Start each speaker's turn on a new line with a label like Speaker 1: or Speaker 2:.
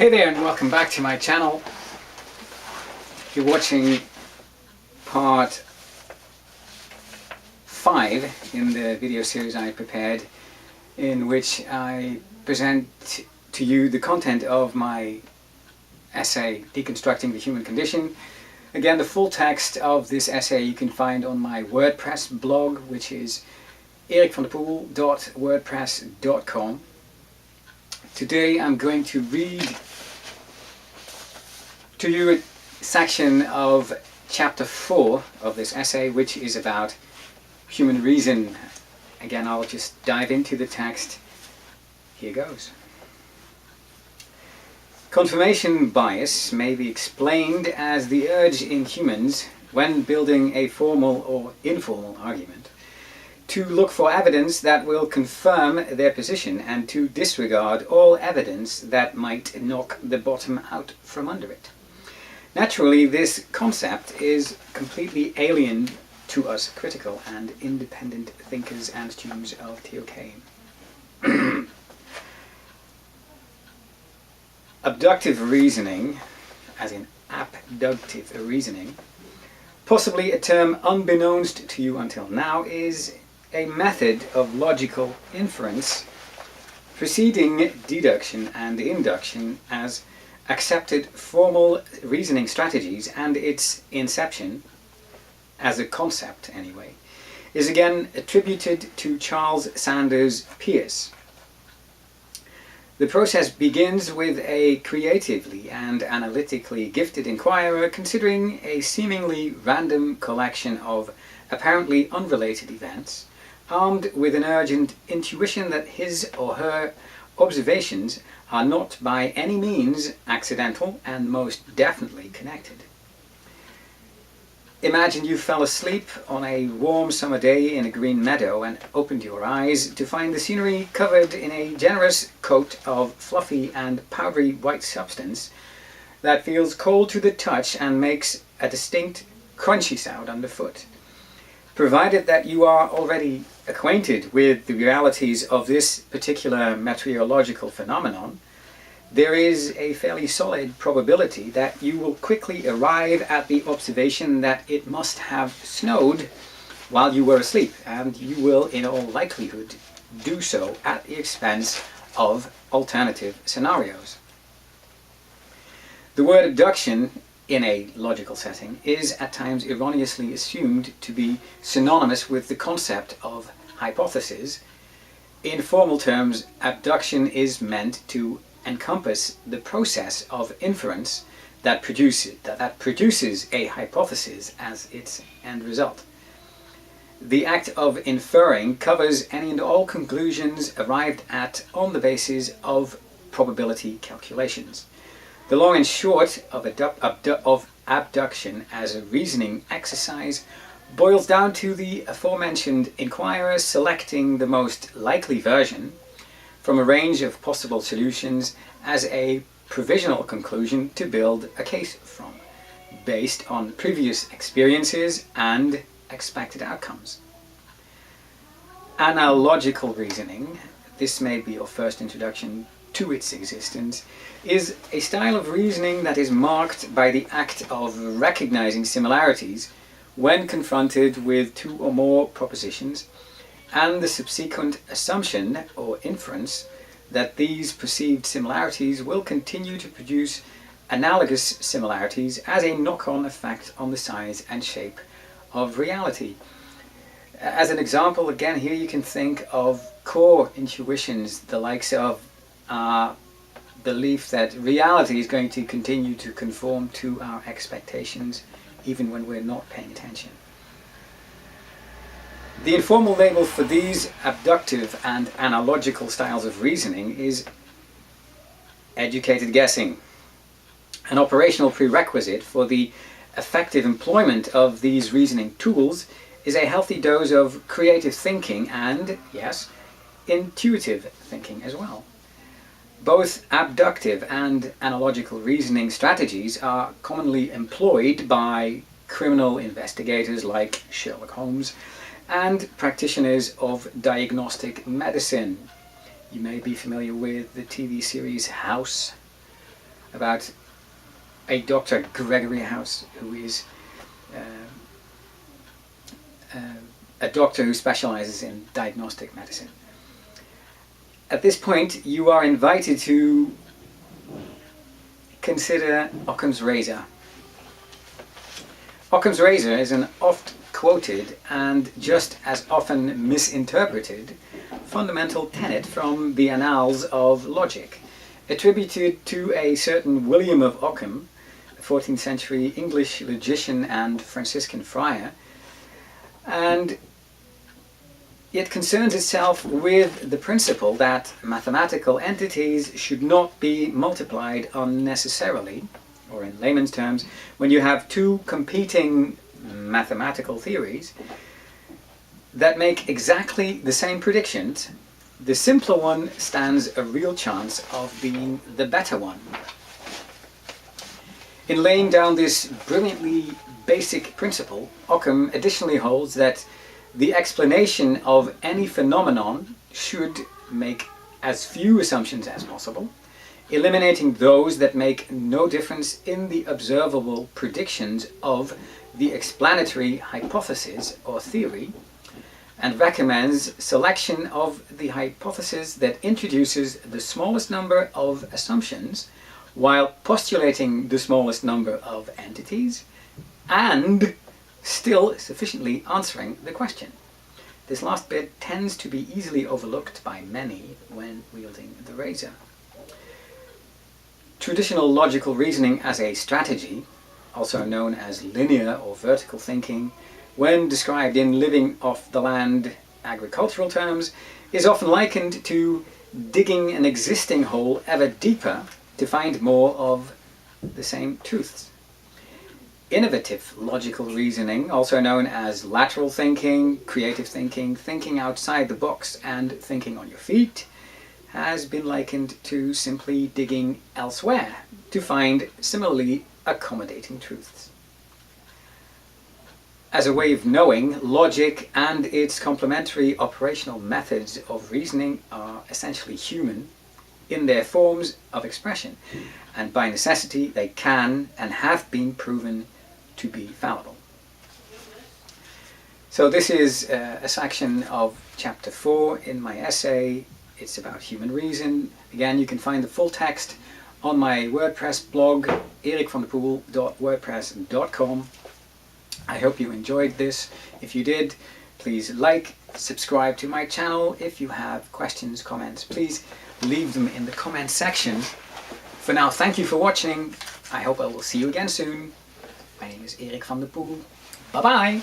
Speaker 1: Hey there and welcome back to my channel. You're watching part 5 in the video series I prepared, in which I present to you the content of my essay Deconstructing the Human Condition. Again, the full text of this essay you can find on my WordPress blog, which is erikvanderpoel.wordpress.com. Today I'm going to read to you a section of chapter 4 of this essay, which is about human reason. Again, I'll just dive into the text. Here goes. Confirmation bias may be explained as the urge in humans, when building a formal or informal argument, to look for evidence that will confirm their position and to disregard all evidence that might knock the bottom out from under it. Naturally, this concept is completely alien to us critical and independent thinkers and students of TOK. Abductive reasoning, as in abductive reasoning, possibly a term unbeknownst to you until now, is a method of logical inference preceding deduction and induction as accepted formal reasoning strategies, and its inception, as a concept anyway, is again attributed to Charles Sanders Peirce. The process begins with a creatively and analytically gifted inquirer considering a seemingly random collection of apparently unrelated events, armed with an urgent intuition that his or her observations are not by any means accidental and most definitely connected. Imagine you fell asleep on a warm summer day in a green meadow and opened your eyes to find the scenery covered in a generous coat of fluffy and powdery white substance that feels cold to the touch and makes a distinct crunchy sound underfoot. Provided that you are already acquainted with the realities of this particular meteorological phenomenon, there is a fairly solid probability that you will quickly arrive at the observation that it must have snowed while you were asleep, and you will in all likelihood do so at the expense of alternative scenarios. The word abduction in a logical setting is at times erroneously assumed to be synonymous with the concept of hypothesis. In formal terms, abduction is meant to encompass the process of inference that produces a hypothesis as its end result. The act of inferring covers any and all conclusions arrived at on the basis of probability calculations. The long and short of abduction as a reasoning exercise boils down to the aforementioned inquirer selecting the most likely version from a range of possible solutions as a provisional conclusion to build a case from, based on previous experiences and expected outcomes. Analogical reasoning, this may be your first introduction to its existence, is a style of reasoning that is marked by the act of recognizing similarities when confronted with two or more propositions, and the subsequent assumption or inference that these perceived similarities will continue to produce analogous similarities as a knock-on effect on the size and shape of reality. As an example, again, here you can think of core intuitions, the likes of belief that reality is going to continue to conform to our expectations even when we're not paying attention. The informal label for these abductive and analogical styles of reasoning is educated guessing. An operational prerequisite for the effective employment of these reasoning tools is a healthy dose of creative thinking and, yes, intuitive thinking as well. Both abductive and analogical reasoning strategies are commonly employed by criminal investigators like Sherlock Holmes and practitioners of diagnostic medicine. You may be familiar with the TV series House. about a Dr. Gregory House, who is a doctor who specializes in diagnostic medicine. At this point, you are invited to consider Occam's razor. Occam's razor is an oft quoted and just as often misinterpreted fundamental tenet from the annals of logic, attributed to a certain William of Occam, a 14th century English logician and Franciscan friar, and it concerns itself with the principle that mathematical entities should not be multiplied unnecessarily, or in layman's terms, when you have two competing mathematical theories that make exactly the same predictions, the simpler one stands a real chance of being the better one. In laying down this brilliantly basic principle, Occam additionally holds that the explanation of any phenomenon should make as few assumptions as possible, eliminating those that make no difference in the observable predictions of the explanatory hypothesis or theory, and recommends selection of the hypothesis that introduces the smallest number of assumptions while postulating the smallest number of entities and still sufficiently answering the question. This last bit tends to be easily overlooked by many when wielding the razor. Traditional logical reasoning as a strategy, also known as linear or vertical thinking, when described in living off the land agricultural terms, is often likened to digging an existing hole ever deeper to find more of the same truths. Innovative logical reasoning, also known as lateral thinking, creative thinking, thinking outside the box, and thinking on your feet, has been likened to simply digging elsewhere to find similarly accommodating truths. As a way of knowing, logic and its complementary operational methods of reasoning are essentially human in their forms of expression, and by necessity they can and have been proven to be fallible. So this is a section of chapter 4 in my essay. It's about human reason. Again, you can find the full text on my WordPress blog, erikvandepoel.wordpress.com. I hope you enjoyed this. If you did, please like, subscribe to my channel. If you have questions, comments, please leave them in the comment section. For now, thank you for watching. I hope I will see you again soon. My name is Erik van der Poel. Bye bye!